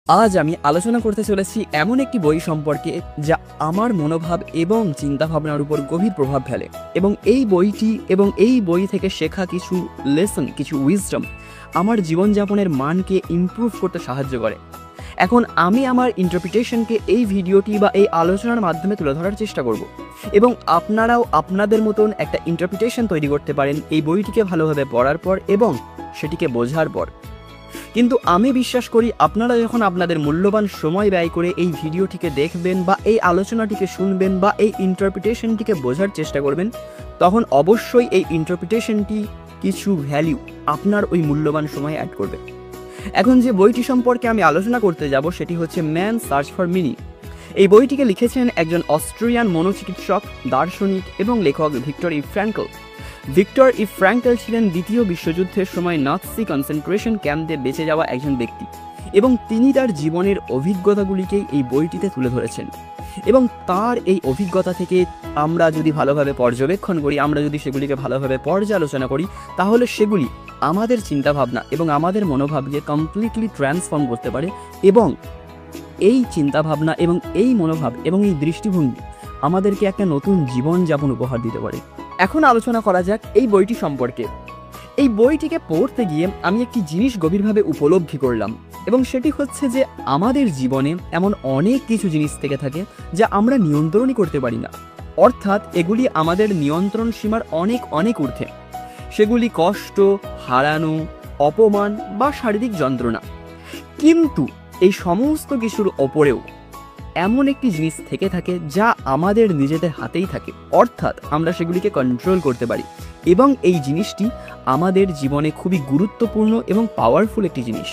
আজ আমি আলোচনা করতে চলেছি এমন একটি বই সম্পর্কে যা আমার মনোভাব এবং চিন্তাভাবনার উপর গভীর প্রভাব ফেলে এবং এই বই থেকে শেখা কিছু লেসন, কিছু উইজডম আমার জীবনযাপনের মানকে ইমপ্রুভ করতে সাহায্য করে। এখন আমি আমার ইন্টারপ্রিটেশনকে এই ভিডিওটি বা এই আলোচনার মাধ্যমে তুলে ধরার চেষ্টা করব এবং আপনারাও আপনাদের মতন একটা ইন্টারপ্রিটেশন তৈরি করতে পারেন এই বইটিকে ভালোভাবে পড়ার পর এবং সেটিকে বোঝার পর। কিন্তু আমি বিশ্বাস করি আপনারা যখন আপনাদের মূল্যবান সময় ব্যয় করে এই ভিডিওটিকে দেখবেন বা এই আলোচনাটিকে শুনবেন বা এই ইন্টারপ্রিটেশনটিকে বোঝার চেষ্টা করবেন, তখন অবশ্যই এই ইন্টারপ্রিটেশনটি কিছু ভ্যালু আপনার ওই মূল্যবান সময় অ্যাড করবে। এখন যে বইটি সম্পর্কে আমি আলোচনা করতে যাব সেটি হচ্ছে ম্যান সার্চ ফর মিনিং। এই বইটিকে লিখেছেন একজন অস্ট্রিয়ান মনোচিকিৎসক, দার্শনিক এবং লেখক ভিক্টর ই ফ্র্যাঙ্কল। ভিক্টর ই ফ্র্যাঙ্কল ছিলেন দ্বিতীয় বিশ্বযুদ্ধের সময় নাৎসি কনসেন্ট্রেশন ক্যাম্পে বেঁচে যাওয়া একজন ব্যক্তি এবং তিনি তার জীবনের অভিজ্ঞতাগুলিকেই এই বইটিতে তুলে ধরেছেন। এবং তার এই অভিজ্ঞতা থেকে আমরা যদি ভালোভাবে পর্যবেক্ষণ করি, আমরা যদি সেগুলিকে ভালোভাবে পর্যালোচনা করি, তাহলে সেগুলি আমাদের চিন্তাভাবনা এবং আমাদের মনোভাবকে কমপ্লিটলি ট্রান্সফর্ম করতে পারে এবং এই চিন্তাভাবনা এবং এই মনোভাব এবং এই দৃষ্টিভঙ্গি আমাদেরকে একটা নতুন জীবনযাপন উপহার দিতে পারে। এখন আলোচনা করা যাক এই বইটি সম্পর্কে। এই বইটিকে পড়তে গিয়ে আমি একটি জিনিস গভীরভাবে উপলব্ধি করলাম এবং সেটি হচ্ছে যে আমাদের জীবনে এমন অনেক কিছু জিনিস থেকে থাকে যা আমরা নিয়ন্ত্রণই করতে পারি না, অর্থাৎ এগুলি আমাদের নিয়ন্ত্রণ সীমার অনেক অনেক ঊর্ধ্বে। সেগুলি কষ্ট, হারানো, অপমান বা শারীরিক যন্ত্রণা। কিন্তু এই সমস্ত কিছুর ওপরেও এমন একটি জিনিস থেকে থাকে যা আমাদের নিজেদের হাতেই থাকে, অর্থাৎ আমরা সেগুলিকে কন্ট্রোল করতে পারি এবং এই জিনিসটি আমাদের জীবনে খুবই গুরুত্বপূর্ণ এবং পাওয়ারফুল একটি জিনিস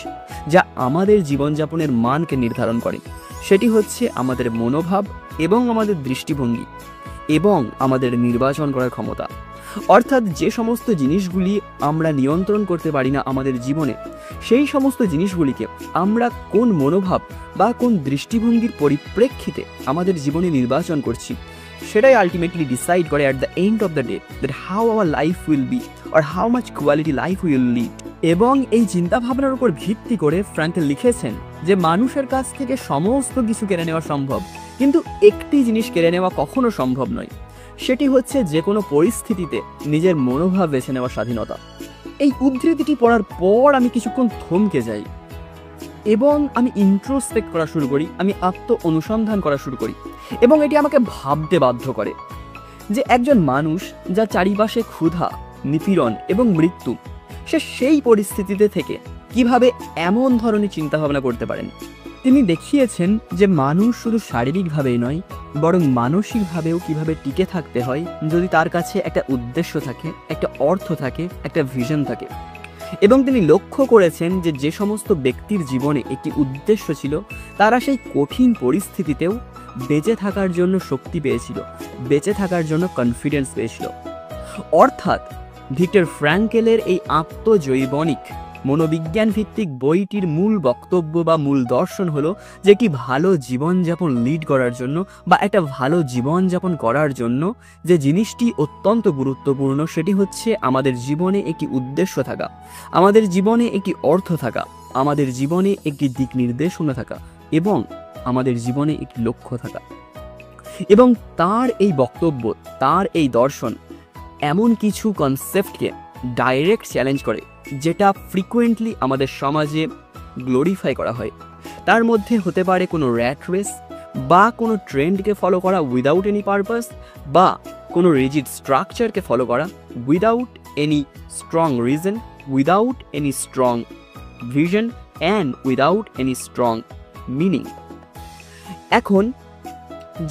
যা আমাদের জীবনযাপনের মানকে নির্ধারণ করে। সেটি হচ্ছে আমাদের মনোভাব এবং আমাদের দৃষ্টিভঙ্গি এবং আমাদের নির্বাচন করার ক্ষমতা। অর্থাৎ যে সমস্ত জিনিসগুলি আমরা নিয়ন্ত্রণ করতে পারি না আমাদের জীবনে, সেই সমস্ত জিনিসগুলিকে আমরা কোন মনোভাব বা কোন দৃষ্টিভঙ্গির পরিপ্রেক্ষিতে আমাদের জীবনে নির্বাচন করছি, সেটাই আলটিমেটলি ডিসাইড করে at the end of the day that how hour life will be or how much quality life will lead. এবং এই চিন্তাভাবনার উপর ভিত্তি করে ফ্র্যাঙ্কেল লিখেছেন যে মানুষের কাছ থেকে সমস্ত কিছু কেড়ে নেওয়া সম্ভব, কিন্তু একটি জিনিস কেড়ে নেওয়া কখনো সম্ভব নয়, সেটি হচ্ছে যে কোনো পরিস্থিতিতে নিজের মনোভাব বেছে নেওয়ার স্বাধীনতা। এই উদ্ধৃতিটি পড়ার পর আমি কিছুক্ষণ থমকে যাই এবং আমি ইন্ট্রোস্পেক্ট করা শুরু করি, আমি আত্ম অনুসন্ধান করা শুরু করি এবং এটি আমাকে ভাবতে বাধ্য করে যে একজন মানুষ যা চারিপাশে ক্ষুধা, নিপীড়ন এবং মৃত্যু, সে সেই পরিস্থিতিতে থেকে কিভাবে এমন ধরনের চিন্তাভাবনা করতে পারেন। তিনি দেখিয়েছেন যে মানুষ শুধু শারীরিকভাবেই নয় বরং মানসিকভাবেও কিভাবে টিকে থাকতে হয় যদি তার কাছে একটা উদ্দেশ্য থাকে, একটা অর্থ থাকে, একটা ভিশন থাকে। এবং তিনি লক্ষ্য করেছেন যে যে সমস্ত ব্যক্তির জীবনে একটি উদ্দেশ্য ছিল তারা সেই কঠিন পরিস্থিতিতেও বেঁচে থাকার জন্য শক্তি পেয়েছিল, বেঁচে থাকার জন্য কনফিডেন্স পেয়েছিল। অর্থাৎ ভিক্টর ফ্র্যাঙ্কেলের এই আত্মজৈবনিক মনোবিজ্ঞান ভিত্তিক বইটির মূল বক্তব্য বা মূল দর্শন হলো যে কি ভালো জীবনযাপন লিড করার জন্য বা একটা ভালো জীবনযাপন করার জন্য যে জিনিসটি অত্যন্ত গুরুত্বপূর্ণ সেটি হচ্ছে আমাদের জীবনে একটি উদ্দেশ্য থাকা, আমাদের জীবনে একটি অর্থ থাকা, আমাদের জীবনে একটি দিক নির্দেশনা থাকা এবং আমাদের জীবনে একটি লক্ষ্য থাকা। এবং তার এই বক্তব্য, তার এই দর্শন এমন কিছু কনসেপ্টকে ডাইরেক্ট চ্যালেঞ্জ করে যেটা ফ্রিকোয়েন্টলি আমাদের সমাজে গ্লোরিফাই করা হয়। তার মধ্যে হতে পারে কোনো র্যাট রেস বা কোনো ট্রেন্ডকে ফলো করা উইদাউট এনি পারপাস, বা কোনো রিজিড স্ট্রাকচারকে ফলো করা without any strong reason, without any strong vision and without any strong meaning. এখন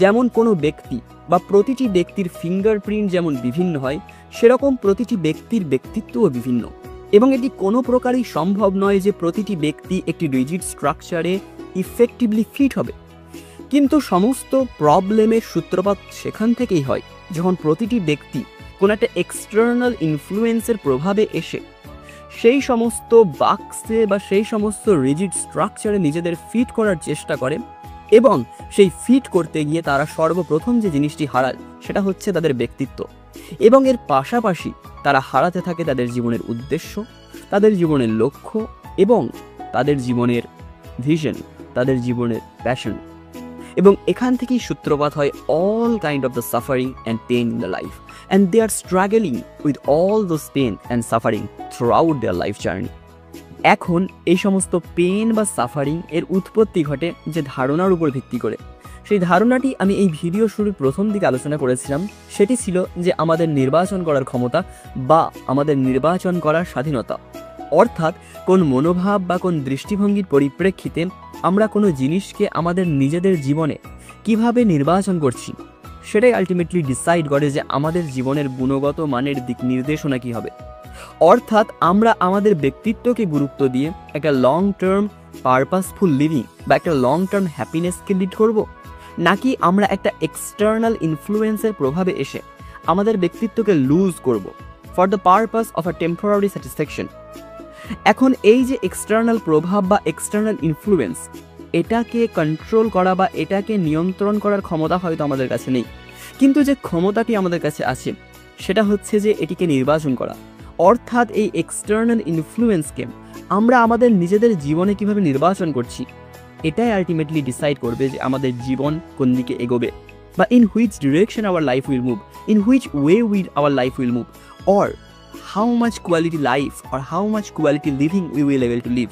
যেমন কোনো ব্যক্তি বা প্রতিটি ব্যক্তির ফিঙ্গারপ্রিন্ট যেমন বিভিন্ন হয়, সেরকম প্রতিটি ব্যক্তির ব্যক্তিত্বও বিভিন্ন এবং এটি কোনো প্রকারই সম্ভব নয় যে প্রতিটি ব্যক্তি একটি রিজিড স্ট্রাকচারে ইফেক্টিভলি ফিট হবে। কিন্তু সমস্ত প্রবলেমের সূত্রপাত সেখান থেকেই হয় যখন প্রতিটি ব্যক্তি কোনো একটা এক্সটার্নাল ইনফ্লুয়েন্সের প্রভাবে এসে সেই সমস্ত বাক্সে বা সেই সমস্ত রিজিড স্ট্রাকচারে নিজেদের ফিট করার চেষ্টা করে এবং সেই ফিট করতে গিয়ে তারা সর্বপ্রথম যে জিনিসটি হারায় সেটা হচ্ছে তাদের ব্যক্তিত্ব। এবং এর পাশাপাশি তারা হারাতে থাকে তাদের জীবনের উদ্দেশ্য, তাদের জীবনের লক্ষ্য এবং তাদের জীবনের ভিশন তাদের জীবনের প্যাশন, এবং এখান থেকেই সূত্রপাত হয় all kind of the suffering and pain in the life, and they are struggling with all those pain and suffering throughout their life journey. এখন এই সমস্ত পেন বা সাফারিং এর উৎপত্তি ঘটে যে ধারণার উপর ভিত্তি করে। সেই ধারণাটি আমি এই ভিডিও শুরুর প্রথম দিকে আলোচনা করেছিলাম। সেটি ছিল যে আমাদের নির্বাচন করার ক্ষমতা বা আমাদের নির্বাচন করার স্বাধীনতা, অর্থাৎ কোন মনোভাব বা কোন দৃষ্টিভঙ্গির পরিপ্রেক্ষিতে আমরা কোনো জিনিসকে আমাদের নিজেদের জীবনে কিভাবে নির্বাচন করছি, সেটাই আলটিমেটলি ডিসাইড করে যে আমাদের জীবনের গুণগত মানের দিক নির্দেশনা কী হবে। অর্থাৎ আমরা আমাদের ব্যক্তিত্বকে গুরুত্ব দিয়ে একটা লং টার্ম পারপাসফুল লিভিং বা একটা লং টার্ম হ্যাপিনেসকে লিড করব, নাকি আমরা একটা এক্সটার্নাল ইনফ্লুয়েন্সের প্রভাবে এসে আমাদের ব্যক্তিত্বকে লুজ করব for the purpose of a temporary satisfaction. এখন এই যে এক্সটার্নাল প্রভাব বা এক্সটার্নাল ইনফ্লুয়েন্স, এটাকে কন্ট্রোল করা বা এটাকে নিয়ন্ত্রণ করার ক্ষমতা হয়তো আমাদের কাছে নেই, কিন্তু যে ক্ষমতাটি আমাদের কাছে আছে সেটা হচ্ছে যে এটিকে নির্বাচন করা। অর্থাৎ এই এক্সটার্নাল ইনফ্লুয়েন্সকে আমরা আমাদের নিজেদের জীবনে কিভাবে নির্বাচন করছি, এটাই আলটিমেটলি ডিসাইড করবে যে আমাদের জীবন কোন দিকে এগোবে, বা in which direction our life will move, in which way our life will move, or how much quality life or how much quality living we will able to live.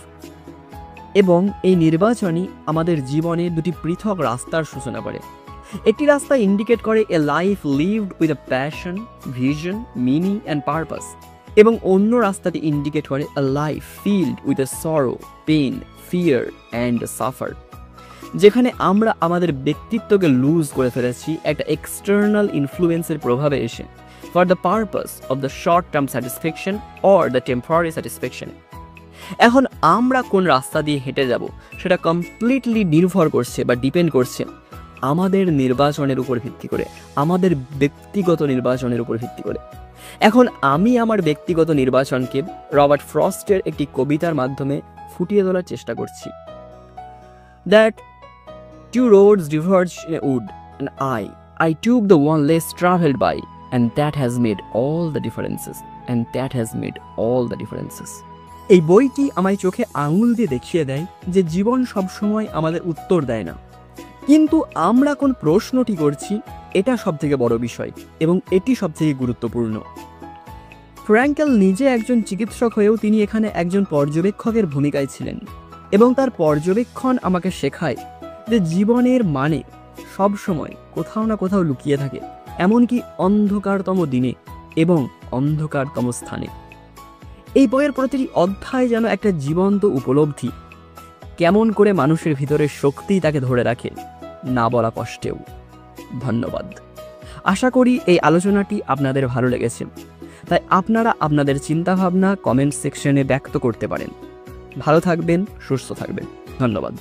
এবং এই নির্বাচনই আমাদের জীবনে দুটি পৃথক রাস্তার সূচনা করে। একটি রাস্তা ইন্ডিকেট করে এ life lived with a passion, vision, meaning and purpose, এবং অন্য রাস্তাটি ইন্ডিকেট করে আ লাইফ ফিল্ড উইথ আ সরো, পেন, ফিয়ার অ্যান্ড সাফার, যেখানে আমরা আমাদের ব্যক্তিত্বকে লুজ করে ফেলেছি একটা এক্সটার্নাল ইনফ্লুয়েন্সের প্রভাবে এসে for the purpose of the short term satisfaction or the temporary satisfaction. এখন আমরা কোন রাস্তা দিয়ে হেঁটে যাব সেটা কমপ্লিটলি নির্ভর করছে বা ডিপেন্ড করছে আমাদের নির্বাচনের উপর ভিত্তি করে, আমাদের ব্যক্তিগত নির্বাচনের উপর ভিত্তি করে। এখন আমি আমার ব্যক্তিগত নির্বাচনকে রবার্ট ফ্রস্টের একটি কবিতার মাধ্যমে ফুটিয়ে তোলার চেষ্টা করছি। That two roads diverged in a wood, and I took the one less traveled by, and that has made all the differences, and that has made all the differences. এই বইটি আমায় চোখে আঙুল দিয়ে দেখিয়ে দেয় যে জীবন সবসময় আমাদের উত্তর দেয় না, কিন্তু আমরা কোন প্রশ্নটি করছি এটা সবথেকে বড় বিষয়, এবং এটি সবথেকে গুরুত্বপূর্ণ। ফ্র্যাঙ্কেল নিজে একজন চিকিৎসক হয়েও তিনি এখানে একজন পর্যবেক্ষকের ভূমিকায় ছিলেন, এবং তার পর্যবেক্ষণ আমাকে শেখায় যে জীবনের মানে সবসময় কোথাও না কোথাও লুকিয়ে থাকে, এমনকি অন্ধকারতম দিনে এবং অন্ধকারতম স্থানে। এই বইয়ের প্রতিটি অধ্যায় যেন একটা জীবন্ত উপলব্ধি, কেমন করে মানুষের ভিতরের শক্তি তাকে ধরে রাখে না বলা কষ্টেও। ধন্যবাদ। আশা করি এই আলোচনাটি আপনাদের ভালো লেগেছে, তাই আপনারা আপনাদের চিন্তাভাবনা কমেন্ট সেকশনে ব্যক্ত করতে পারেন। ভালো থাকবেন, সুস্থ থাকবেন। ধন্যবাদ।